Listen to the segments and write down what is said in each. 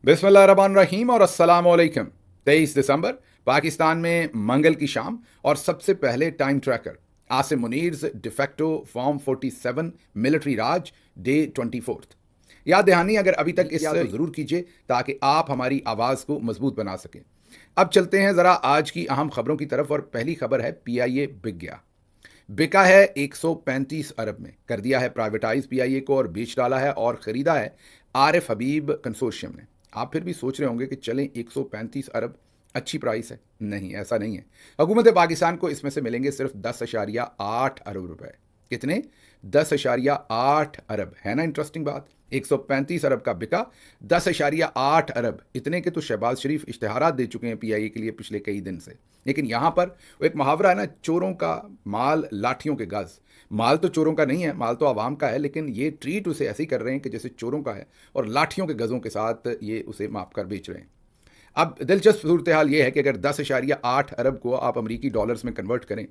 बिस्मिल्लाहिर्रहमानिर्रहीम और अस्सलाम वालेकुम। 23 दिसंबर पाकिस्तान में मंगल की शाम और सबसे पहले time tracker Asim Munir's de facto form 47 military raj day 24। याद दहानी अगर अभी तक इस तो ज़रूर कीजिए ताकि आप हमारी आवाज़ को मजबूत बना सकें। अब चलते हैं ज़रा आज की अहम खबरों की तरफ और पहली खबर है पीआईए बिक गया। बिका है 135 अरब में, कर दिया है प्राइवेटाइज पीआईए को और बेच डाला है और ख़रीदा है आरिफ हबीब कंसोर्शियम ने। आप फिर भी सोच रहे होंगे कि चलें 135 अरब अच्छी प्राइस है। नहीं, ऐसा नहीं है। हुकूमत पाकिस्तान को इसमें से मिलेंगे सिर्फ 10.8 अरब रुपए। कितने? 10.8 अरब। है ना इंटरेस्टिंग बात। 135 अरब का बिका, 10.8 अरब। इतने के तो शहबाज शरीफ इश्तेहारात दे चुके हैं पीआईए के लिए पिछले कई दिन से। लेकिन यहां पर वो एक मुहावरा है ना, चोरों का माल लाठियों के गज। माल तो चोरों का नहीं है, माल तो आवाम का है, लेकिन ये ट्रीट उसे ऐसे ही कर रहे हैं कि जैसे चोरों का है और लाठियों के गज़ों के साथ ये उसे माप कर बेच रहे हैं। अब दिलचस्प सूरत हाल ये है कि अगर 10.8 अरब को आप अमरीकी डॉलर्स में कन्वर्ट करें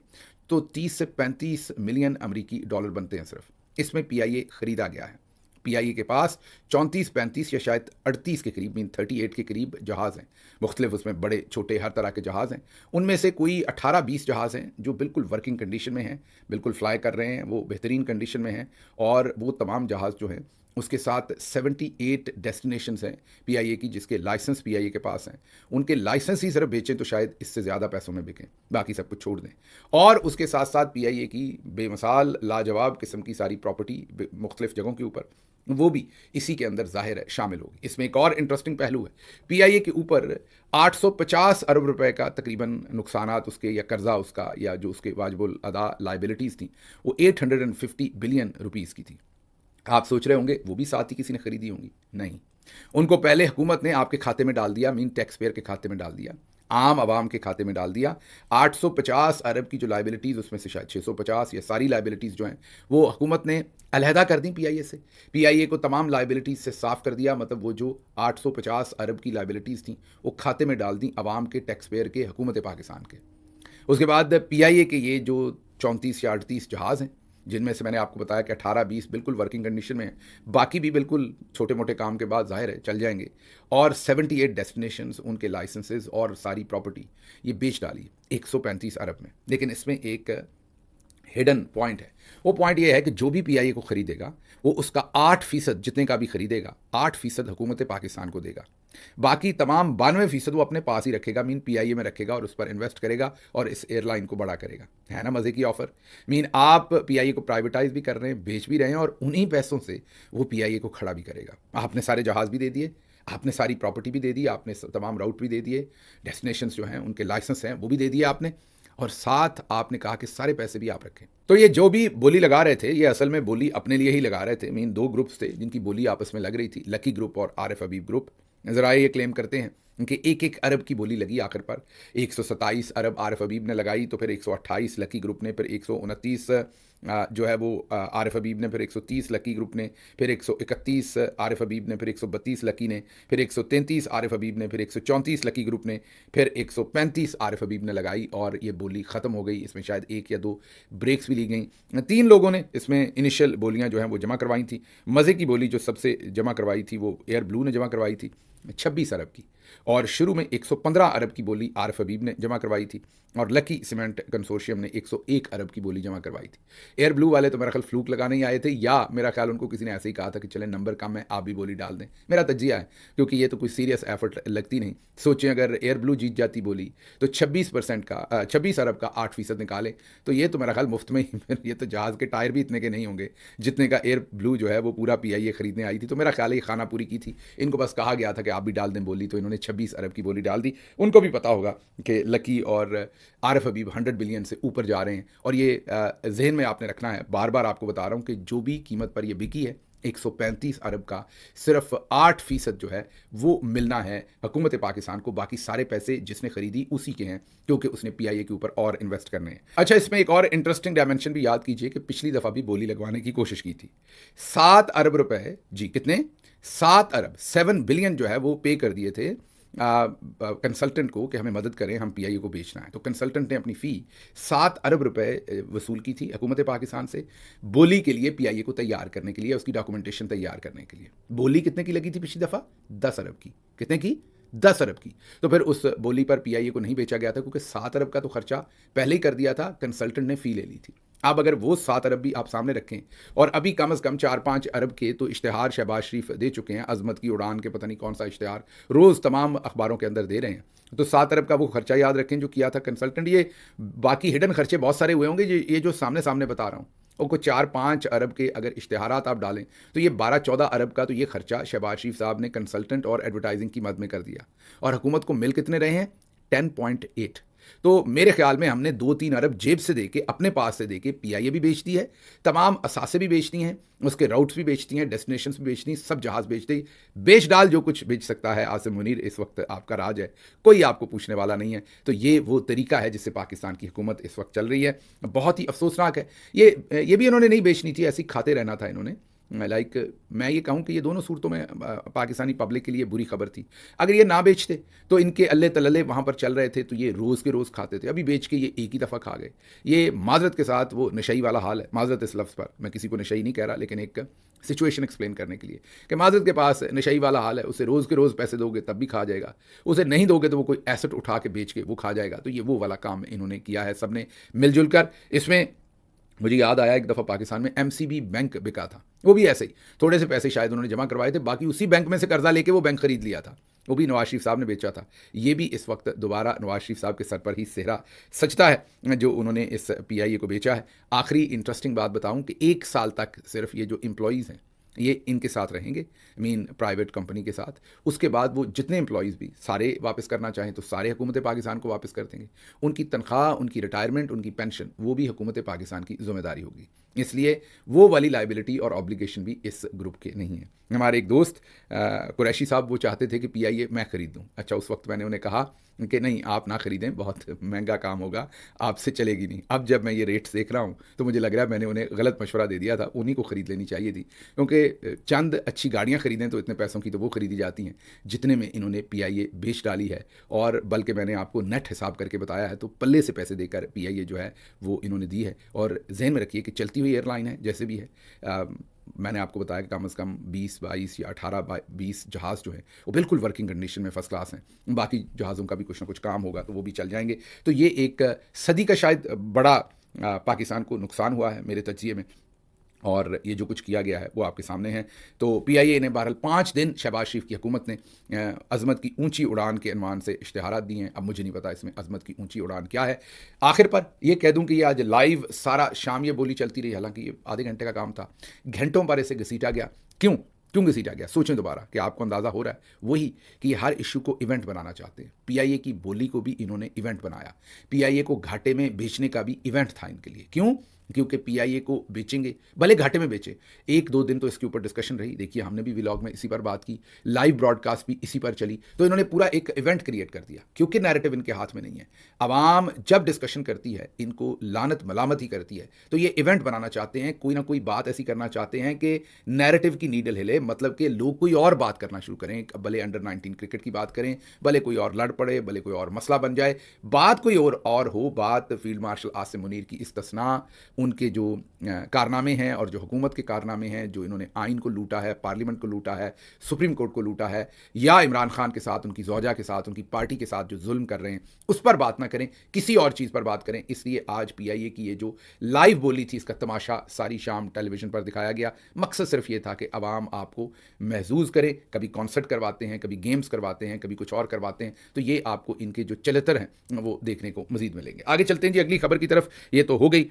तो 30 से 35 मिलियन अमरीकी डॉलर बनते हैं सिर्फ। इसमें पीआईए खरीदा गया है। पीआईए के पास 34-35 या शायद 38 के करीब, मीन 38 के करीब जहाज़ हैं। मुख्तलिफ उसमें बड़े छोटे हर तरह के जहाज़ हैं। उनमें से कोई 18-20 जहाज़ हैं जो बिल्कुल वर्किंग कंडीशन में हैं, बिल्कुल फ्लाई कर रहे हैं, वो बेहतरीन कंडीशन में हैं। और वो तमाम जहाज़ जो हैं उसके साथ 78 डेस्टिनेशंस हैं पीआईए की, जिसके लाइसेंस पीआईए के पास हैं। उनके लाइसेंस ही सिर्फ बेचें तो शायद इससे ज़्यादा पैसों में बिकें, बाकी सब कुछ छोड़ दें। और उसके साथ साथ पीआईए की बेमिसाल लाजवाब किस्म की सारी प्रॉपर्टी मुख्तलिफ जगहों के ऊपर, वो भी इसी के अंदर ज़ाहिर है शामिल होगी। इसमें एक और इंटरेस्टिंग पहलू है, पीआईए के ऊपर 850 अरब रुपए का तकरीबन नुकसानात उसके या कर्जा उसका या जो उसके वाजिबुल अदा लाइबिलिटीज़ थी वो 850 बिलियन रुपीज़ की थी। आप सोच रहे होंगे वो भी साथ ही किसी ने खरीदी होंगी। नहीं, उनको पहले हुकूमत ने आपके खाते में डाल दिया, मीन टैक्स पेयर के खाते में डाल दिया, आम आवाम के खाते में डाल दिया। 850 अरब की जो लाइबिलिटीज़ उसमें से शायद 650 या सारी लाइबिलिटीज़ जो हैं वो हुकूमत ने अलहदा कर दी पीआईए से। पीआईए को तमाम लाइबिलिटीज़ से साफ़ कर दिया, मतलब वो जो 850 अरब की लाइबिलिटीज़ थी वो खाते में डाल दी अवाम के, टैक्स पेयर के, हुकूमत पाकिस्तान के। उसके बाद पीआईए के ये जो 34 या 38 जहाज़ हैं, जिनमें से मैंने आपको बताया कि 18-20 बिल्कुल वर्किंग कंडीशन में हैं, बाकी भी बिल्कुल छोटे मोटे काम के बाद ज़ाहिर है चल जाएंगे। और 78 डेस्टिनेशंस, उनके लाइसेंसेस और सारी प्रॉपर्टी ये बेच डाली 135 अरब में। लेकिन इसमें एक हिडन पॉइंट है। वो पॉइंट ये है कि जो भी पीआईए को खरीदेगा वो उसका 8% जितने का भी खरीदेगा 8% हुकूमत पाकिस्तान को देगा। बाकी तमाम 92% वो अपने पास ही रखेगा, मीन पीआईए में रखेगा और उस पर इन्वेस्ट करेगा और इस एयरलाइन को बड़ा करेगा। है ना मज़े की ऑफर। मीन आप पीआईए को प्राइवेटाइज भी कर रहे हैं, बेच भी रहे हैं और उन्हीं पैसों से वो पीआईए को खड़ा भी करेगा। आपने सारे जहाज़ भी दे दिए, आपने सारी प्रॉपर्टी भी दे दी, आपने तमाम राउट भी दे दिए, डेस्टिनेशंस जो हैं उनके लाइसेंस हैं वो भी दे दिए आपने, और साथ आपने कहा कि सारे पैसे भी आप रखें। तो ये जो भी बोली लगा रहे थे ये असल में बोली अपने लिए ही लगा रहे थे। मीन दो ग्रुप्स थे जिनकी बोली आपस में लग रही थी, लकी ग्रुप और आरिफ हबीब ग्रुप। ज़रा ये क्लेम करते हैं कि एक एक अरब की बोली लगी आखिर पर। 127 अरब आरिफ हबीब ने लगाई, तो फिर 128 लकी ग्रुप ने, फिर 129 जो है वो आरिफ हबीब ने, फिर 130 लकी ग्रुप ने, फिर 131 आरिफ हबीब ने, फिर 132 लकी ने, फिर 133 आरिफ हबीब ने, फिर 134 लकी ग्रुप ने, फिर 135 आरिफ हबीब ने लगाई और ये बोली ख़त्म हो गई। इसमें शायद एक या दो ब्रेक्स भी ली गई। 3 लोगों ने इसमें इनिशियल बोलियां जो हैं वो जमा करवाई थी। मज़े की बोली जो सबसे जमा करवाई थी वो एयर ब्लू ने जमा करवाई थी 26 अरब की, और शुरू में 115 अरब की बोली आरिफ हबीब ने जमा करवाई थी और लकी सीमेंट कंसोर्शियम ने 101 अरब की बोली जमा करवाई थी। एयर ब्लू वाले तो मेरा ख्याल फ्लूक लगाने ही आए थे, या मेरा ख्याल उनको किसी ने ऐसे ही कहा था कि चलें नंबर कम है आप भी बोली डाल दें। मेरा तजिया है, क्योंकि ये तो कोई सीरियस एफर्ट लगती नहीं। सोचें अगर एयर ब्लू जीत जाती बोली तो 26% का 26 अरब का 8% निकालें तो ये तो मेरा ख्याल मुफ्त में ही ये तो जहाज़ के टायर भी इतने के नहीं होंगे जितने का एयर ब्लू जो है वो पूरा पीआईए खरीदने आई थी। तो मेरा ख्याल है ये खाना पूरी की थी। इनको बस कहा गया था कि आप भी डाल दें बोली, तो इन्होंने 26 अरब की बोली डाल दी। उनको भी पता होगा कि लकी और आरिफ हबीब 100 बिलियन से ऊपर जा रहे हैं। और ये जहन में आपने रखना है, बार बार आपको बता रहा हूँ कि जो भी कीमत पर ये बिकी है 135 अरब का सिर्फ 8% जो है वो मिलना है हुकूमत पाकिस्तान को। बाकी सारे पैसे जिसने खरीदी उसी के हैं, क्योंकि उसने पीआईए के ऊपर और इन्वेस्ट करने हैं। अच्छा, इसमें एक और इंटरेस्टिंग डायमेंशन भी याद कीजिए कि पिछली दफ़ा भी बोली लगवाने की कोशिश की थी। 7 अरब रुपए, जी कितने, 7 अरब 7 बिलियन जो है वो पे कर दिए थे कंसल्टेंट को कि हमें मदद करें, हम पीआईए को बेचना है। तो कंसल्टेंट ने अपनी फ़ी 7 अरब रुपए वसूल की थी हुकूमत पाकिस्तान से बोली के लिए, पीआईए को तैयार करने के लिए, उसकी डॉक्यूमेंटेशन तैयार करने के लिए। बोली कितने की लगी थी पिछली दफ़ा? 10 अरब की। कितने की? 10 अरब की। तो फिर उस बोली पर पीआईए को नहीं बेचा गया था क्योंकि 7 अरब का तो खर्चा पहले ही कर दिया था, कंसल्टेंट ने फ़ी ले ली थी। अब अगर वो 7 अरब भी आप सामने रखें और अभी कम से कम 4-5 अरब के तो इश्तिहार शहबाज शरीफ दे चुके हैं, अज़मत की उड़ान के पता नहीं कौन सा इश्तिहार रोज़ तमाम अखबारों के अंदर दे रहे हैं। तो 7 अरब का वो खर्चा याद रखें जो किया था कंसल्टेंट। ये बाकी हिडन खर्चे बहुत सारे हुए होंगे, ये जो सामने बता रहा हूँ। और कोई 4-5 अरब के अगर इश्तिहारात आप डालें तो ये 12-14 अरब का तो ये खर्चा शहबाज शरीफ साहब ने कंसल्टेंट और एडवर्टाइजिंग की मद में कर दिया। और हुकूमत को मिल कितने रहे हैं? 10.8। तो मेरे ख्याल में हमने 2-3 अरब जेब से देके, अपने पास से देके, पीआईए भी बेचती है, तमाम असासे भी बेचती हैं, उसके राउट्स भी बेचती हैं, डेस्टिनेशंस भी बेचती हैं, सब जहाज़ बेचती, बेच डाल जो कुछ बेच सकता है आसिम मुनीर, इस वक्त आपका राज है, कोई आपको पूछने वाला नहीं है। तो ये वो तरीका है जिससे पाकिस्तान की हुकूमत इस वक्त चल रही है। बहुत ही अफसोसनाक है। ये भी इन्होंने नहीं बेचनी थी, ऐसी खाते रहना था इन्होंने। लाइक मैं ये कहूँ कि ये दोनों सूरतों में पाकिस्तानी पब्लिक के लिए बुरी खबर थी। अगर ये ना बेचते तो इनके अल्ले तलल्ले वहाँ पर चल रहे थे, तो ये रोज़ के रोज़ खाते थे। अभी बेच के ये एक ही दफ़ा खा गए। ये माजरत के साथ वो नशई वाला हाल है। माजरत इस लफ्ज़ पर मैं किसी को नशई नहीं कह रहा, लेकिन एक सिचुएशन एक्सप्लेन करने के लिए कि माजरत के पास नशई वाला हाल है। उसे रोज़ के रोज़ पैसे दोगे तब भी खा जाएगा, उसे नहीं दोगे तो वो कोई एसेट उठा के बेच के वो खा जाएगा। तो ये वो वाला काम इन्होंने किया है सब ने मिलजुल कर। इसमें मुझे याद आया एक दफ़ा पाकिस्तान में एमसीबी बैंक बिका था, वो भी ऐसे ही थोड़े से पैसे शायद उन्होंने जमा करवाए थे, बाकी उसी बैंक में से कर्जा लेके वो बैंक खरीद लिया था, वो भी नवाज शरीफ साहब ने बेचा था। ये भी इस वक्त दोबारा नवाज शरीफ साहब के सर पर ही सेहरा सजता है जो उन्होंने इस पीआईए को बेचा है। आखिरी इंटरेस्टिंग बात बताऊं कि 1 साल तक सिर्फ ये जो एम्प्लॉयज़ हैं ये इनके साथ रहेंगे, प्राइवेट कंपनी के साथ। उसके बाद वो जितने एम्प्लॉयज़ भी सारे वापस करना चाहें तो सारे हुकूमत पाकिस्तान को वापस कर देंगे। उनकी तनख्वाह, उनकी रिटायरमेंट, उनकी पेंशन वो भी हुकूमत पाकिस्तान की ज़िम्मेदारी होगी। इसलिए वो वाली लाइबिलिटी और ऑब्लिगेशन भी इस ग्रुप के नहीं है। हमारे एक दोस्त कुरैशी साहब वो चाहते थे कि पीआईए मैं ख़रीद दूँ। अच्छा, उस वक्त मैंने उन्हें कहा कि नहीं, आप ना ख़रीदें, बहुत महंगा काम होगा, आपसे चलेगी नहीं। अब जब मैं ये रेट्स देख रहा हूँ तो मुझे लग रहा है मैंने उन्हें गलत मशवरा दे दिया था, उन्हीं को ख़रीद लेनी चाहिए थी। क्योंकि चंद अच्छी गाड़ियाँ ख़रीदें तो इतने पैसों की तो वो ख़रीदी जाती हैं जितने में इन्होंने पीआईए बेच डाली है। और बल्कि मैंने आपको नेट हिसाब करके बताया है, तो पल्ले से पैसे देकर पीआईए जो है वो इन्होंने दी है। और ज़हन में रखिए कि चलती हुई एयरलाइन है, जैसे भी है। मैंने आपको बताया कि कम से कम 20-22 या 18-20 जहाज़ जो हैं वो बिल्कुल वर्किंग कंडीशन में फ़र्स्ट क्लास हैं। बाकी जहाज़ों का भी कुछ ना कुछ काम होगा तो वो भी चल जाएंगे। तो ये एक सदी का शायद बड़ा पाकिस्तान को नुकसान हुआ है मेरे तज्जिए में, और ये जो कुछ किया गया है वो आपके सामने है। तो पीआईए ने बहरहाल 5 दिन शहबाज शरीफ की हुकूमत ने अज़मत की ऊंची उड़ान के अनवान से इश्तिहारात दिए हैं। अब मुझे नहीं पता इसमें अज़मत की ऊंची उड़ान क्या है। आखिर पर ये कह दूं कि ये आज लाइव सारा शाम ये बोली चलती रही, हालांकि ये आधे घंटे का काम था, घंटों पर इसे घसीटा गया। क्यों घसीटा गया? सोचें दोबारा कि आपको अंदाज़ा हो रहा है वही कि हर इशू को इवेंट बनाना चाहते हैं। पीआईए की बोली को भी इन्होंने इवेंट बनाया, पीआईए को घाटे में बेचने का भी इवेंट था इनके लिए। क्यों? क्योंकि पीआईए को बेचेंगे, भले घाटे में बेचे। 1-2 दिन तो इसके ऊपर डिस्कशन रही, देखिए हमने भी व्लॉग में इसी पर बात की, लाइव ब्रॉडकास्ट भी इसी पर चली। तो इन्होंने पूरा एक इवेंट क्रिएट कर दिया, क्योंकि नैरेटिव इनके हाथ में नहीं है। आवाम जब डिस्कशन करती है इनको लानत मलामत ही करती है, तो ये इवेंट बनाना चाहते हैं, कोई ना कोई बात ऐसी करना चाहते हैं कि नैरेटिव की नीडल हिले, मतलब कि लोग कोई और बात करना शुरू करें। भले अंडर 19 क्रिकेट की बात करें, भले कोई और लड़ पड़े, भले कोई और मसला बन जाए, बात कोई और हो। बात फील्ड मार्शल आसिम मुनीर की इस्तिस्ना, उनके जो कारनामे हैं और जो हुकूमत के कारनामे हैं, जो इन्होंने आइन को लूटा है, पार्लियामेंट को लूटा है, सुप्रीम कोर्ट को लूटा है, या इमरान खान के साथ, उनकी ज़ौजा के साथ, उनकी पार्टी के साथ जो जुल्म कर रहे हैं, उस पर बात ना करें, किसी और चीज़ पर बात करें। इसलिए आज पीआईए की ये जो लाइव बोली थी, इसका तमाशा सारी शाम टेलीविज़न पर दिखाया गया। मकसद सिर्फ ये था कि अवाम आपको महसूस करे। कभी कॉन्सर्ट करवाते हैं, कभी गेम्स करवाते हैं, कभी कुछ और करवाते हैं, तो ये आपको इनके जो चलतर हैं वो देखने को मजीद मिलेंगे। आगे चलते हैं जी अगली खबर की तरफ। ये तो हो गई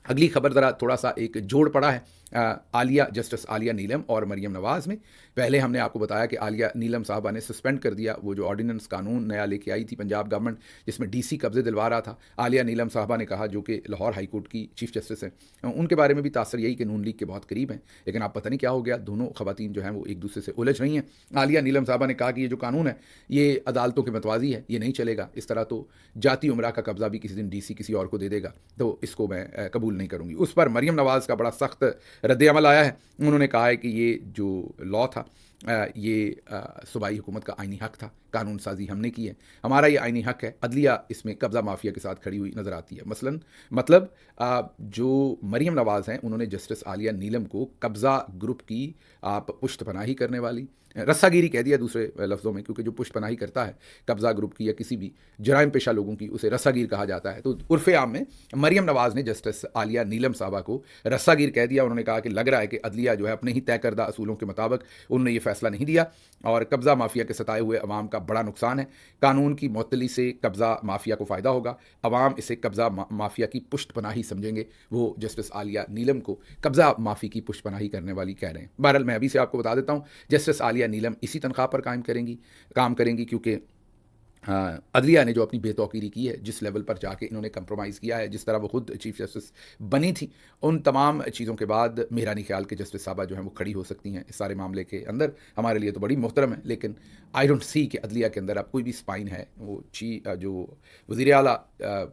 अगली खबर, ज़रा थोड़ा सा एक जोड़ पड़ा है जस्टिस आलिया नीलम और मरियम नवाज़ में। पहले हमने आपको बताया कि आलिया नीलम साहबा ने सस्पेंड कर दिया वो जो ऑर्डिनेंस कानून नया लेके आई थी पंजाब गवर्नमेंट, जिसमें डीसी कब्जे दिलवा रहा था। आलिया नीलम साहबा ने कहा, जो कि लाहौर हाई कोर्ट की चीफ जस्टिस हैं, उनके बारे में भी तासर यही कि नून लीग के बहुत करीब हैं, लेकिन आप पता नहीं क्या हो गया, दोनों खवातीन जो हैं वो एक दूसरे से उलझ रही हैं। आलिया नीलम साहबा ने कहा कि ये जो कानून है ये अदालतों के मतवाजी है, ये नहीं चलेगा, इस तरह तो जाती उमरा का कब्जा भी किसी दिन डीसी किसी और को दे देगा, तो इसको मैं कबूल नहीं करूँगी। उस पर मरियम नवाज़ का बड़ा सख्त रद्द अमल आया है। उन्होंने कहा है कि ये जो लॉ था सूबाई हुकूमत का आइनी हक था, कानून साजी हमने की है, हमारा ये आइनी हक है। अदलिया इसमें कब्ज़ा माफिया के साथ खड़ी हुई नज़र आती है। मसलन मतलब जो मरीम नवाज़ हैं, उन्होंने जस्टिस आलिया नीलम को कब्ज़ा ग्रुप की आप पुश्तपनाही करने वाली, रस्सागिरी कह दिया दूसरे लफ्ज़ों में, क्योंकि जो पुश्तपनाही करता है कब्ज़ा ग्रुप की या किसी भी जराइम पेशा लोगों की, उसे रस्सागिर कहा जाता है। तो उर्फ़ आम में मरीम नवाज़ ने जस्टिस आलिया नीलम साहबा को रस्सागिर कह दिया। उन्होंने कहा कि लग रहा है कि अदलिया जो है अपने ही तय करदा असूलों के मुताबिक उन्होंने ये फैसला नहीं दिया और कब्ज़ा माफिया के सताए हुए अवाम का बड़ा नुकसान है। कानून की मुअत्तली से कब्ज़ा माफिया को फ़ायदा होगा, अवाम इसे कब्ज़ा माफिया की पुश्तपनाही समझेंगे। वो जस्टिस आलिया नीलम को कब्ज़ा माफी की पुश्तपनाही करने वाली कह रहे हैं। बहरहाल मैं अभी से आपको बता देता हूँ, जस्टिस आलिया नीलम इसी तनख्वाह पर काम करेंगी क्योंकि अदलिया ने जो अपनी बेतौकीरी की है, जिस लेवल पर जाके इन्होंने कंप्रोमाइज़ किया है, जिस तरह वो खुद चीफ जस्टिस बनी थी, उन तमाम चीज़ों के बाद मेरा नहीं ख्याल कि जस्टिस साहबा जो हैं वो खड़ी हो सकती हैं इस सारे मामले के अंदर। हमारे लिए तो बड़ी मोहतरम है, लेकिन आई डोंट सी कि अदलिया के अंदर अब कोई भी स्पाइन है। वो जो वज़ीर आला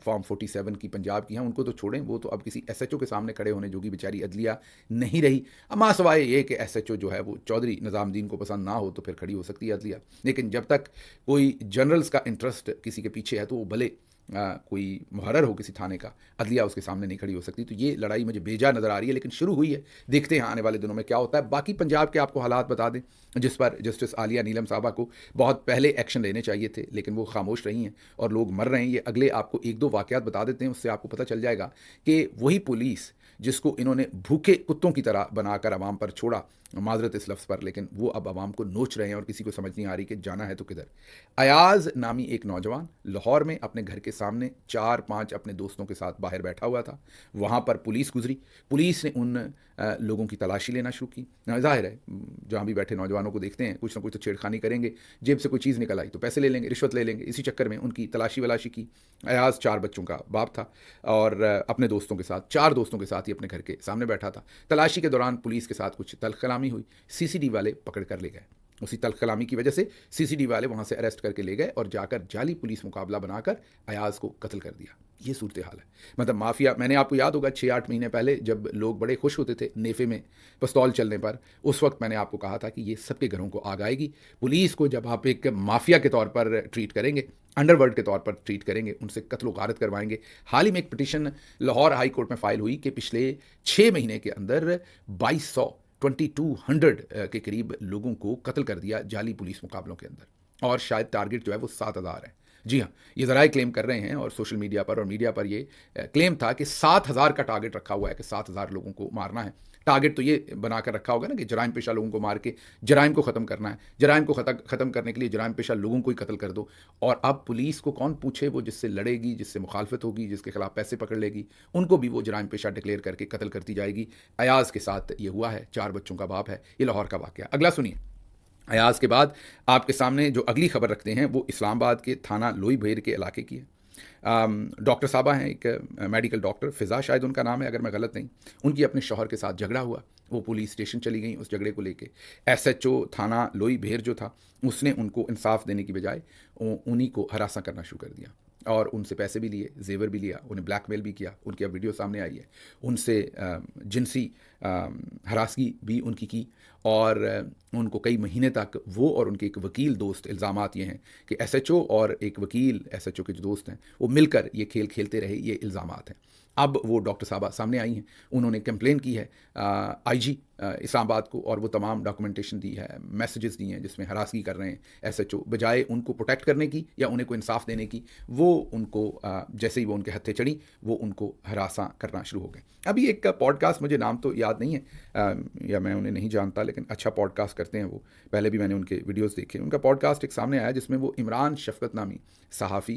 फॉर्म 47 की पंजाब की हैं, उनको तो छोड़ें, वो तो अब किसी SHO के सामने खड़े होने जोगी बेचारी अदलिया नहीं रही। अमा सवाए ये कि SHO जो है वो चौधरी निज़ामुद्दीन को पसंद ना हो तो फिर खड़ी हो सकती है अदलिया, लेकिन जब तक कोई जनरल्स का इंटरेस्ट किसी के पीछे है तो वो भले कोई मुहर्रर हो किसी थाने का, अदलिया उसके सामने नहीं खड़ी हो सकती। तो ये लड़ाई मुझे बेजा नज़र आ रही है, लेकिन शुरू हुई है, देखते हैं आने वाले दिनों में क्या होता है। बाकी पंजाब के आपको हालात बता दें, जिस पर जस्टिस आलिया नीलम साहबा को बहुत पहले एक्शन लेने चाहिए थे, लेकिन वो खामोश रही हैं और लोग मर रहे हैं। ये अगले आपको एक दो वाक़यात बता देते हैं, उससे आपको पता चल जाएगा कि वही पुलिस जिसको इन्होंने भूखे कुत्तों की तरह बनाकर आवाम पर छोड़ा, माजरत इस लफ्ज़ पर, लेकिन वो अब आवाम को नोच रहे हैं और किसी को समझ नहीं आ रही कि जाना है तो किधर। अयाज नामी एक नौजवान लाहौर में अपने घर के सामने 4-5 अपने दोस्तों के साथ बाहर बैठा हुआ था। वहाँ पर पुलिस गुजरी, पुलिस ने उन लोगों की तलाशी लेना शुरू की। ज़ाहिर है जहाँ भी बैठे नौजवानों को देखते हैं, कुछ ना कुछ तो छेड़खानी करेंगे, जेब से कोई चीज़ निकल आई तो पैसे ले लेंगे, रिश्वत ले लेंगे, इसी चक्कर में उनकी तलाशी वलाशी की। अयाज 4 बच्चों का बाप था और अपने दोस्तों के साथ, 4 दोस्तों के साथ ही अपने घर के सामने बैठा था। तलाशी के दौरान पुलिस के साथ कुछ तल्ख़ कलामी हुई, CCD वाले पकड़ कर ले गए। उसी तल्ख़ कलामी की वजह से CCD वाले वहाँ से अरेस्ट करके ले गए और जाकर जाली पुलिस मुकाबला बनाकर अयाज को कत्ल कर दिया। ये सूरत हाल है। मतलब माफिया, मैंने आपको याद होगा 6-8 महीने पहले जब लोग बड़े खुश होते थे नेफे में पिस्तौल चलने पर, उस वक्त मैंने आपको कहा था कि ये सबके घरों को आग आएगी। पुलिस को जब आप एक माफिया के तौर पर ट्रीट करेंगे, अंडरवर्ल्ड के तौर पर ट्रीट करेंगे, उनसे कत्ल गारत करवाएंगे। हाल ही में एक पिटिशन लाहौर हाई कोर्ट में फाइल हुई कि पिछले 6 महीने के अंदर 2200 2200 के करीब लोगों को कत्ल कर दिया जाली पुलिस मुकाबलों के अंदर, और शायद टारगेट जो है वो 7000 है। जी हाँ, ये ज़राए क्लेम कर रहे हैं और सोशल मीडिया पर और मीडिया पर ये क्लेम था कि 7000 का टारगेट रखा हुआ है कि 7000 लोगों को मारना है। टारगेट तो ये बनाकर रखा होगा ना कि जराइम पेशा लोगों को मार के जराइम को ख़त्म करना है। जराइम को ख़त्म करने के लिए जराइम पेशा लोगों को ही कत्ल कर दो। और अब पुलिस को कौन पूछे, वो जिससे लड़ेगी, जिससे मुखालफत होगी, जिसके खिलाफ पैसे पकड़ लेगी, उनको भी वो जराइम पेशा डिक्लेयर करके कत्ल करती जाएगी। अयाज के साथ ये हुआ है, 4 बच्चों का बाप है। ये लाहौर का वाक़या। अगला सुनिए। अयाज के बाद आपके सामने जो अगली खबर रखते हैं वो इस्लामाबाद के थाना लोई भेर के इलाके की है। डॉक्टर साहबा हैं, एक मेडिकल डॉक्टर, फ़िज़ा शायद उनका नाम है अगर मैं गलत नहीं। उनकी अपने शौहर के साथ झगड़ा हुआ, वो पुलिस स्टेशन चली गई उस झगड़े को लेके। SHO थाना लोई भेर जो था, उसने उनको इंसाफ देने की बजाय उन्हीं को हरासा करना शुरू कर दिया और उनसे पैसे भी लिए, जेवर भी लिया, उन्हें ब्लैकमेल भी किया। उनकी अब वीडियो सामने आई है। उनसे जिनसी हरासगी भी उनकी की और उनको कई महीने तक वो और उनके एक वकील दोस्त, इल्ज़ामात ये हैं कि SHO और एक वकील SHO के जो दोस्त हैं वो मिलकर ये खेल खेलते रहे, ये इल्ज़ामात हैं। अब वो डॉक्टर साहबा सामने आई हैं, उन्होंने कंप्लेन की है IG इस्लामाबाद को और वो तमाम डॉक्यूमेंटेशन दी है, मैसेजेस दिए हैं जिसमें हरासगी कर रहे हैं SHO। बजाय उनको प्रोटेक्ट करने की या उन्हें को इंसाफ देने की, वो उनको जैसे ही वो उनके हत्थे चढ़ी वो उनको हरासा करना शुरू हो गए। अभी एक पॉडकास्ट, मुझे नाम तो याद नहीं है या मैं उन्हें नहीं जानता, लेकिन अच्छा पॉडकास्ट करते हैं वो, पहले भी मैंने उनके वीडियोस देखे। उनका पॉडकास्ट एक सामने आया जिसमें वो इमरान शफकत नामी सहाफ़ी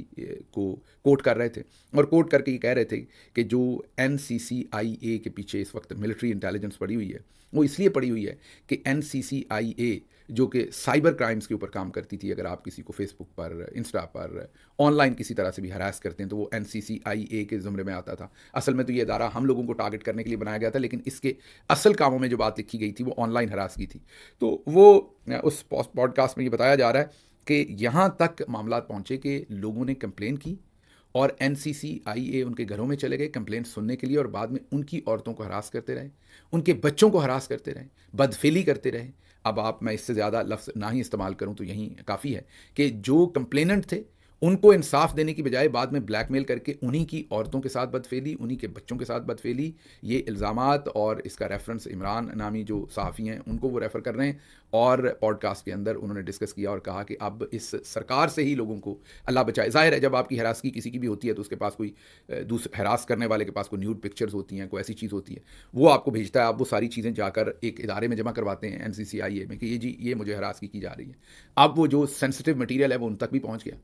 को कोट कर रहे थे और कोट करके ये कह रहे थे कि जो NCCIA के पीछे इस वक्त मिलिट्री इंटेलिजेंस पड़ी हुई है, वो इसलिए पड़ी हुई है कि NCCIA जो कि साइबर क्राइम्स के ऊपर काम करती थी, अगर आप किसी को फेसबुक पर, इंस्टा पर, ऑनलाइन किसी तरह से भी हरास करते हैं तो वो NCCIA के ज़ुमरे में आता था। असल में तो ये इदारा हम लोगों को टारगेट करने के लिए बनाया गया था, लेकिन इसके असल कामों में जो बात लिखी गई थी वो ऑनलाइन हरास की थी। तो वो उस पॉडकास्ट में ये बताया जा रहा है कि यहाँ तक मामला पहुँचे कि लोगों ने कंप्लेन की और NCCIA उनके घरों में चले गए कंप्लेंट सुनने के लिए और बाद में उनकी औरतों को हरास करते रहे, उनके बच्चों को हरास करते रहे, बदफेली करते रहे, अब आप मैं इससे ज़्यादा लफ्ज़ ना ही इस्तेमाल करूं तो यही काफ़ी है कि जो कंप्लेनेंट थे उनको इंसाफ देने की बजाय बाद में ब्लैकमेल करके उन्हीं की औरतों के साथ बदफेली, उन्हीं के बच्चों के साथ बदफेली, ये इल्ज़ामात और इसका रेफरेंस इमरान नामी जो सहाफ़ी हैं उनको वो रेफ़र कर रहे हैं। और पॉडकास्ट के अंदर उन्होंने डिस्कस किया और कहा कि अब इस सरकार से ही लोगों को अल्लाह बचाए। ज़ाहिर है जब आपकी हरासगी किसी की भी होती है तो उसके पास कोई हरास करने वाले के पास कोई न्यूड पिक्चर्स होती हैं, कोई ऐसी चीज़ होती है, वो आपको भेजता है, आप वो सारी चीज़ें जाकर एक इदारे में जमा करवाते हैं NCCIA में कि ये जी ये मुझे हरासगी की जा रही है। अब वो जो सेंसिटिव मटीरियल है वो उन तक भी पहुँच गया,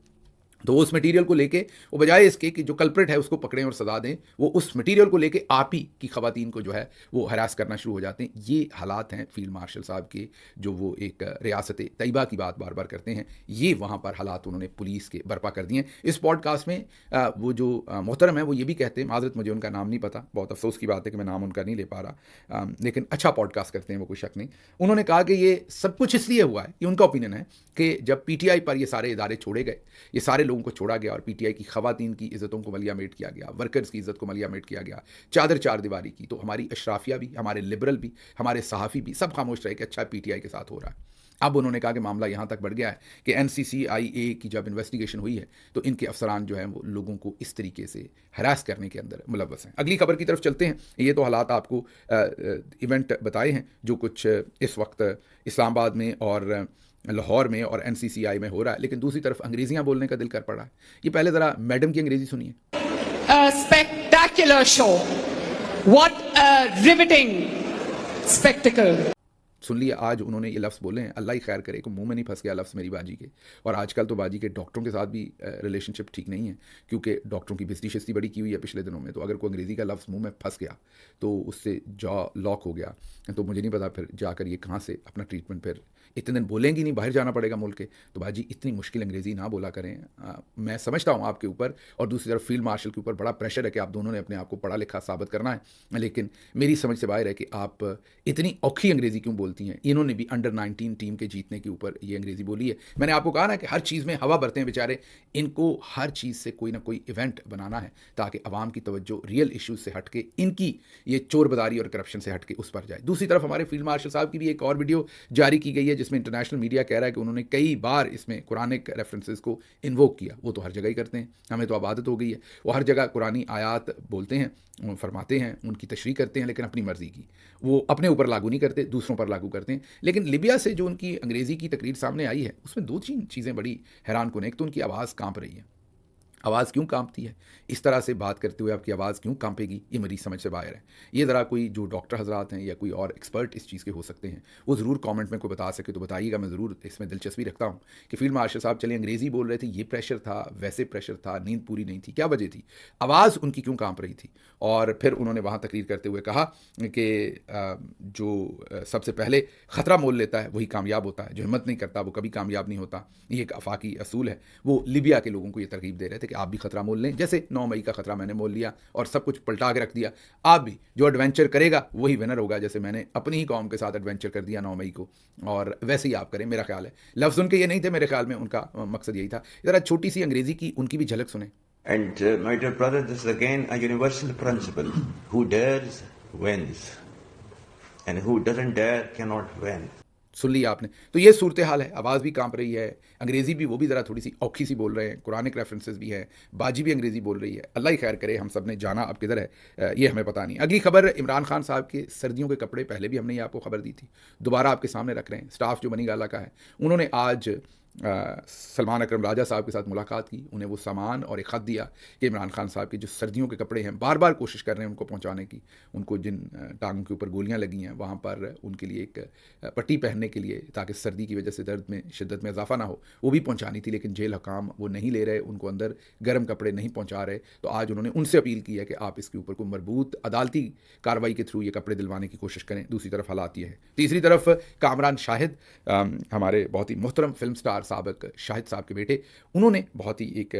तो उस मटेरियल को लेके वो बजाय इसके कि जो कल्प्रिट है उसको पकड़ें और सजा दें, वो उस मटेरियल को लेके आप ही की खवातीन को जो है वो हरास करना शुरू हो जाते हैं। ये हालात हैं फील्ड मार्शल साहब के, जो वो एक रियासत तैयबा की बात बार बार करते हैं, ये वहाँ पर हालात उन्होंने पुलिस के बर्पा कर दिए हैं। इस पॉडकास्ट में वो जो मोहतरम है वो ये भी कहते हैं, माजरत मुझे उनका नाम नहीं पता, बहुत अफसोस की बात है कि मैं नाम उनका नहीं ले पा रहा, लेकिन अच्छा पॉडकास्ट करते हैं वो, कोई शक नहीं। उन्होंने कहा कि ये सब कुछ इसलिए हुआ है, ये उनका ओपिनियन है, कि जब PTI पर ये सारे इदारे छोड़े गए, ये सारे लोगों को छोड़ा गया और PTI की खवातीन की इज़्ज़तों को मलिया मेट किया गया, वर्कर्स की इज़्ज़त को मलिया मेट किया गया, चादर चार दीवारी की, तो हमारी अशराफिया भी, हमारे लिबरल भी, हमारे सहाफ़ी भी सब खामोश रहे कि अच्छा PTI के साथ हो रहा है। अब उन्होंने कहा कि मामला यहाँ तक बढ़ गया है कि NCCIA की जब इन्वेस्टिगेशन हुई है तो इनके अफसरान जो हैं वो लोगों को इस तरीके से हरास करने के अंदर मुलव्वस हैं। अगली खबर की तरफ चलते हैं। ये तो हालात आपको इवेंट बताए हैं जो कुछ इस वक्त इस्लामाबाद में और लाहौर में और NCCI में हो रहा है, लेकिन दूसरी तरफ अंग्रेजियाँ बोलने का दिल कर पड़ा है। ये पहले ज़रा मैडम की अंग्रेजी सुनिए। A spectacular show. What a riveting spectacle. सुन लिया, आज उन्होंने ये लफ्ज़ बोले हैं, अल्लाह ही खैर करे कि मुंह में नहीं फंस गया लफ्ज़ मेरी बाजी के। और आजकल तो बाजी के डॉक्टरों के साथ भी रिलेशनशिप ठीक नहीं है, क्योंकि डॉक्टरों की बिस्ती शिस्ती बड़ी की हुई है पिछले दिनों में, तो अगर कोई अंग्रेज़ी का लफ्ज़ मुंह में फंस गया तो उससे जॉ लॉक हो गया, तो मुझे नहीं पता फिर जाकर ये कहाँ से अपना ट्रीटमेंट फिर इतने दिन बोलेंगी नहीं, बाहर जाना पड़ेगा मुल्क के। तो बाजी इतनी मुश्किल अंग्रेज़ी ना बोला करें। मैं समझता हूँ आपके ऊपर और दूसरी तरफ फील्ड मार्शल के ऊपर बड़ा प्रेशर है कि आप दोनों ने अपने आप को पढ़ा लिखा साबित करना है, लेकिन मेरी समझ से बाहर है कि आप इतनी औखी अंग्रेज़ी क्यों बोलती हैं। इन्होंने भी अंडर 19 टीम के जीतने के ऊपर ये अंग्रेज़ी बोली है। मैंने आपको कहा ना कि हर चीज़ में हवा भरते हैं बेचारे, इनको हर चीज़ से कोई ना कोई इवेंट बनाना है ताकि अवाम की तवज्जो रियल इश्यूज़ से हट के इनकी ये चोरबदारी और करप्शन से हट के उस पर जाए। दूसरी तरफ हमारे फील्ड मार्शल साहब की भी एक और वीडियो जारी की गई है जिसमें इंटरनेशनल मीडिया कह रहा है कि उन्होंने कई बार इसमें कुरानिक रेफरेंसेस को इन्वोक किया। वो तो हर जगह ही करते हैं, हमें तो अब आदत हो गई है। वो हर जगह कुरानी आयात बोलते हैं, फरमाते हैं, उनकी तशरीह करते हैं, लेकिन अपनी मर्ज़ी की। वो अपने ऊपर लागू नहीं करते, दूसरों पर लागू करते हैं। लेकिन लिबिया से जो उनकी अंग्रेज़ी की तकरीर सामने आई है उसमें दो तीन चीज़ें बड़ी हैरान कुन। एक तो उनकी आवाज़ कांप रही है। आवाज़ क्यों कांपती है, इस तरह से बात करते हुए आपकी आवाज़ क्यों कांपेगी, ये मेरी समझ से बाहर है। ये ज़रा कोई जो डॉक्टर हजरात हैं या कोई और एक्सपर्ट इस चीज़ के हो सकते हैं, वो ज़रूर कमेंट में कोई बता सके तो बताइएगा। मैं ज़रूर इसमें दिलचस्पी रखता हूँ कि फील्ड मार्शल साहब चले अंग्रेज़ी बोल रहे थे, ये प्रेशर था, वैसे प्रेशर था, नींद पूरी नहीं थी, क्या वजह थी, आवाज़ उनकी क्यों कांप रही थी। और फिर उन्होंने वहाँ तकरीर करते हुए कहा कि जो सबसे पहले ख़तरा मोल लेता है वही कामयाब होता है, जो हिम्मत नहीं करता वो कभी कामयाब नहीं होता। ये एक आफाकी असूल है। वो लिबिया के लोगों को ये तरगीब दे रहे थे कि आप भी ख़तरा मोल लें, जैसे 9 मई का ख़तरा मैंने मोल लिया और सब कुछ पलटा के रख दिया। आप भी जो एडवेंचर करेगा वही विनर होगा, जैसे मैंने अपनी ही कौम के साथ एडवेंचर कर दिया 9 मई को, और वैसे ही आप करें, मेरा ख्याल है। लफ्ज़ उनके ये नहीं थे, मेरे ख्याल में उनका मकसद यही था। ज़रा छोटी सी अंग्रेज़ी की उनकी भी झलक सुने। And my dear brother, this is again a universal principle. Who dares wins, and who doesn't dare cannot win. सुन लिया आपने, तो ये सूरत हाल है। आवाज़ भी कांप रही है, अंग्रेज़ी भी वो भी ज़रा थोड़ी सी औखी सी बोल रहे हैं, कुरानिक रेफरेंसेस भी है, बाजी भी अंग्रेज़ी बोल रही है। अल्लाह ही खैर करे, हम सब ने जाना अब किधर है ये हमें पता नहीं। अगली खबर, इमरान खान साहब के सर्दियों के कपड़े, पहले भी हमने ये आपको खबर दी थी, दोबारा आपके सामने रख रहे हैं। स्टाफ जो बनी गाला का है, उन्होंने आज सलमान अकरम राजा साहब के साथ मुलाकात की, उन्हें वो सामान और एक ख़त दिया कि इमरान खान साहब के जो सर्दियों के कपड़े हैं, बार बार कोशिश कर रहे हैं उनको पहुंचाने की, उनको जिन टांगों के ऊपर गोलियां लगी हैं वहाँ पर उनके लिए एक पट्टी पहनने के लिए, ताकि सर्दी की वजह से दर्द में शिद्दत में इजाफा ना हो, वो भी पहुँचानी थी। लेकिन जेल हकाम वो नहीं ले रहे, उनको अंदर गर्म कपड़े नहीं पहुँचा रहे। तो आज उन्होंने उनसे अपील की है कि आप इसके ऊपर कोई मरबूत अदालती कार्रवाई के थ्रू ये कपड़े दिलवाने की कोशिश करें। दूसरी तरफ हालात ये है। तीसरी तरफ कामरान शाहिद, हमारे बहुत ही मोहतरम फिल्म स्टार साबिक शाहिद साहब के बेटे, उन्होंने बहुत ही एक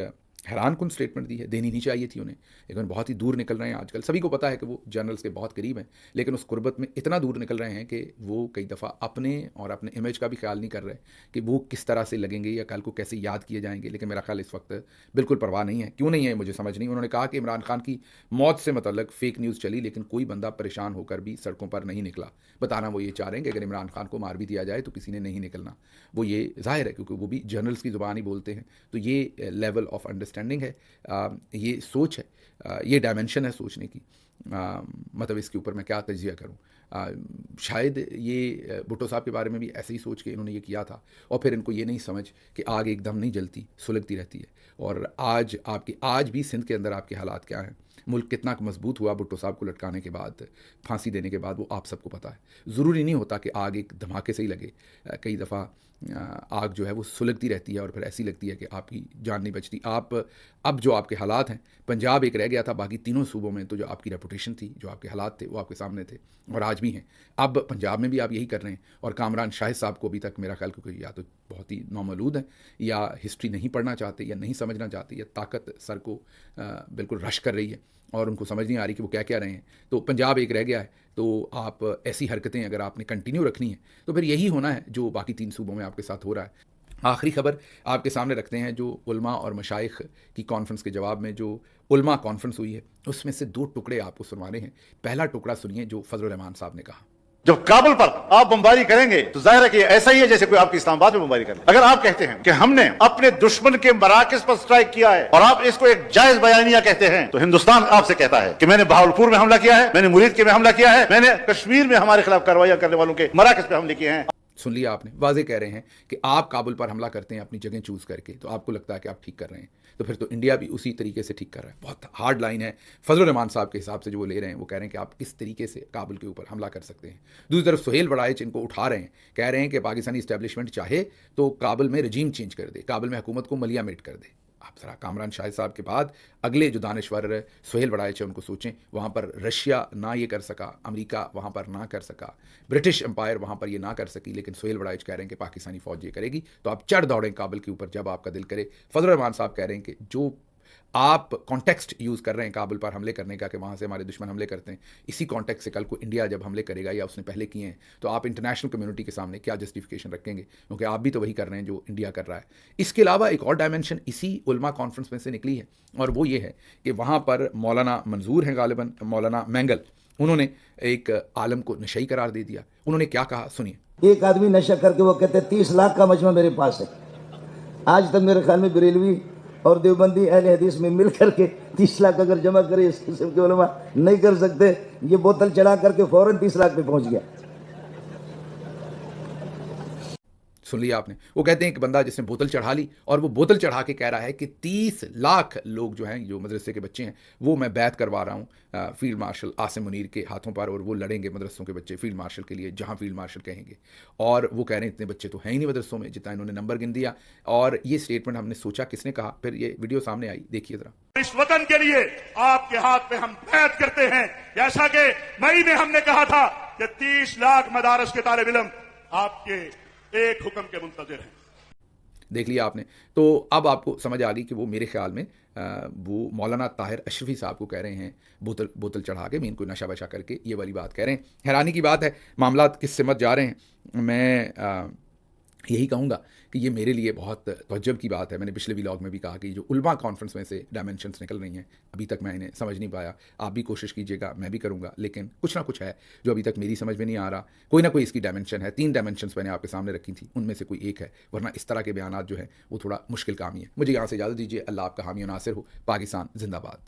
हैरानकुन स्टेटमेंट दी है, देनी नहीं चाहिए थी उन्हें, लेकिन बहुत ही दूर निकल रहे हैं आजकल। सभी को पता है कि वो जनरल्स के बहुत करीब हैं, लेकिन उस कुर्बत में इतना दूर निकल रहे हैं कि वो कई दफ़ा अपने और अपने इमेज का भी ख्याल नहीं कर रहे कि वो किस तरह से लगेंगे या कल को कैसे याद किए जाएंगे। लेकिन मेरा ख्याल इस वक्त बिल्कुल परवाह नहीं है। क्यों नहीं है मुझे समझ नहीं। उन्होंने कहा कि इमरान खान की मौत से मतलब फेक न्यूज़ चली, लेकिन कोई बंदा परेशान होकर भी सड़कों पर नहीं निकला। बताना वो ये चाह रहे हैं कि अगर इमरान खान को मार भी दिया जाए तो किसी ने नहीं निकलना। वो ये जाहिर है क्योंकि वो भी जनरल्स की ज़ुबान ही बोलते हैं। तो ये लेवल ऑफ अंडरस्टैंडिंग है, ये सोच है, ये डायमेंशन है सोचने की। मतलब इसके ऊपर मैं क्या तजिया करूं। शायद ये भुट्टो साहब के बारे में भी ऐसे ही सोच के इन्होंने ये किया था, और फिर इनको ये नहीं समझ कि आग एकदम नहीं जलती, सुलगती रहती है। और आज भी सिंध के अंदर आपके हालात क्या हैं, मुल्क कितना मजबूत हुआ भुट्टो साहब को लटकाने के बाद, फांसी देने के बाद, वो आप सबको पता है। ज़रूरी नहीं होता कि आग एक धमाके से ही लगे। कई दफ़ा आग जो है वो सुलगती रहती है और फिर ऐसी लगती है कि आपकी जान नहीं बचती। अब जो आपके हालात हैं, पंजाब एक रह गया था, बाकी तीनों सूबों में तो जो आपकी रेपुटेशन थी, जो आपके हालात थे, वो आपके सामने थे और आज भी हैं। अब पंजाब में भी आप यही कर रहे हैं। और कामरान शाहिद साहब को अभी तक मेरा ख्याल क्योंकि या तो बहुत ही नौमौलूद हैं या हिस्ट्री नहीं पढ़ना चाहते या नहीं समझना चाहते, या ताकत सर को बिल्कुल रश कर रही है और उनको समझ नहीं आ रही कि वो क्या कह रहे हैं। तो पंजाब एक रह गया है। तो आप ऐसी हरकतें अगर आपने कंटिन्यू रखनी है तो फिर यही होना है जो बाकी 3 सूबों में आपके साथ हो रहा है। आखिरी खबर आपके सामने रखते हैं, जो उलमा और मशाइख की कॉन्फ्रेंस के जवाब में जो उलमा कॉन्फ्रेंस हुई है, उसमें से 2 टुकड़े आपको सुनवाने हैं। पहला टुकड़ा सुनिए जो फजलुर रहमान साहब ने कहा। जब काबुल पर आप बमबारी करेंगे तो जाहिर है कि ऐसा ही है जैसे कोई आपकी इस्लामाबाद में बमबारी करे। अगर आप कहते हैं कि हमने अपने दुश्मन के मराकज पर स्ट्राइक किया है और आप इसको एक जायज बयानिया कहते हैं, तो हिंदुस्तान आपसे कहता है कि मैंने बहावलपुर में हमला किया है, मैंने मुरीद के में हमला किया है, मैंने कश्मीर में हमारे खिलाफ कार्रवाई करने वालों के मराकज पे हमले किए हैं। सुन लिया आपने, वाजे कह रहे हैं कि आप काबुल पर हमला करते हैं अपनी जगह चूज़ करके, तो आपको लगता है कि आप ठीक कर रहे हैं, तो फिर तो इंडिया भी उसी तरीके से ठीक कर रहा है। बहुत हार्ड लाइन है फजलुर रहमान साहब के हिसाब से जो वो ले रहे हैं। वो कह रहे हैं कि आप किस तरीके से काबुल के ऊपर हमला कर सकते हैं। दूसरी तरफ सुहेल बड़ाइच इनको उठा रहे हैं, कह रहे हैं कि पाकिस्तानी इस्टेब्लिशमेंट चाहे तो काबुल में रजीम चेंज कर दे, काबुल में हुकूमत को मलिया मेट कर दे। आप ज़रा कामरान शाहिद साहब के बाद अगले जो दानिश्वर सुहेल बड़ाइच है उनको सोचें। वहाँ पर रशिया ना ये कर सका, अमेरिका वहाँ पर ना कर सका, ब्रिटिश एम्पायर वहाँ पर ये ना कर सकी, लेकिन सुहेल बड़ाइच कह रहे हैं कि पाकिस्तानी फ़ौज ये करेगी, तो आप चढ़ दौड़ें काबुल के ऊपर जब आपका दिल करे। फजलुर रहमान साहब कह रहे हैं कि जो आप कॉन्टेक्स्ट यूज़ कर रहे हैं काबुल पर हमले करने का, कि वहाँ से हमारे दुश्मन हमले करते हैं, इसी कॉन्टेक्स्ट से कल को इंडिया जब हमले करेगा या उसने पहले किए हैं, तो आप इंटरनेशनल कम्युनिटी के सामने क्या जस्टिफिकेशन रखेंगे, क्योंकि आप भी तो वही कर रहे हैं जो इंडिया कर रहा है। इसके अलावा एक और डायमेंशन इसी उलमा कॉन्फ्रेंस में से निकली है, और वो ये है कि वहाँ पर मौलाना मंजूर हैं, गालिबन मौलाना मैंगल, उन्होंने एक आलम को नशई करार दे दिया। उन्होंने क्या कहा सुनिए। एक आदमी नशा करके वो कहते 30 लाख का मजमा मेरे पास है। आज तक मेरे ख्याल में बरेलवी और देवबंदी अहले हदीस में मिल करके 30 लाख अगर जमा करे इस किस्म के उलमा नहीं कर सकते। ये बोतल चढ़ा करके फौरन 30 लाख पे पहुंच गया। सुन लिया आपने। वो कहते हैं कि बंदा जिसने बोतल चढ़ा ली और वो बोतल चढ़ा के कह रहा है कि 30 लाख लोग जो हैं, जो मदरसे के बच्चे हैं, वो मैं बैत करवा रहा हूँ फील्ड मार्शल आसिम मुनीर के हाथों पर, और वो लड़ेंगे मदरसों के बच्चे फील्ड मार्शल के लिए जहाँ फील्ड मार्शल कहेंगे। और वो कह रहे हैं इतने बच्चे तो हैं ही नहीं मदरसों में जितना इन्होंने नंबर गिन दिया। और ये स्टेटमेंट हमने सोचा किसने कहा, फिर ये वीडियो सामने आई, देखिए ज़रा। इस वतन के लिए आपके हाथ में हम बैत करते हैं, जैसा कि मई में हमने कहा था कि 30 लाख मदारस के तालिब इल्म आपके एक हुक्म के मुंतज़िर हैं। देख लिया आपने। तो अब आपको समझ आ गई कि वो मेरे ख्याल में वो मौलाना ताहिर अशरफी साहब को कह रहे हैं बोतल चढ़ा के, मीन को नशा वशा करके, ये वाली बात कह रहे हैं। हैरानी की बात है मामला किस सिमत जा रहे हैं। मैं यही कहूँगा कि ये मेरे लिए बहुत तअज्जुब की बात है। मैंने पिछले व्लॉग में भी कहा कि जो उलमा कॉन्फ्रेंस में से डायमेंशंस निकल रही हैं, अभी तक मैं इन्हें समझ नहीं पाया। आप भी कोशिश कीजिएगा, मैं भी करूँगा, लेकिन कुछ ना कुछ है जो अभी तक मेरी समझ में नहीं आ रहा। कोई ना कोई इसकी डायमेंशन है। 3 डायमेंशंस मैंने आपके सामने रखी थी, उनमें से कोई एक है, वरना इस तरह के बयान जो है वो थोड़ा मुश्किल काम ही है। मुझे यहाँ से इजाज़त दीजिए। अल्लाह आपका हामी और नासिर हो। पाकिस्तान जिंदाबाद।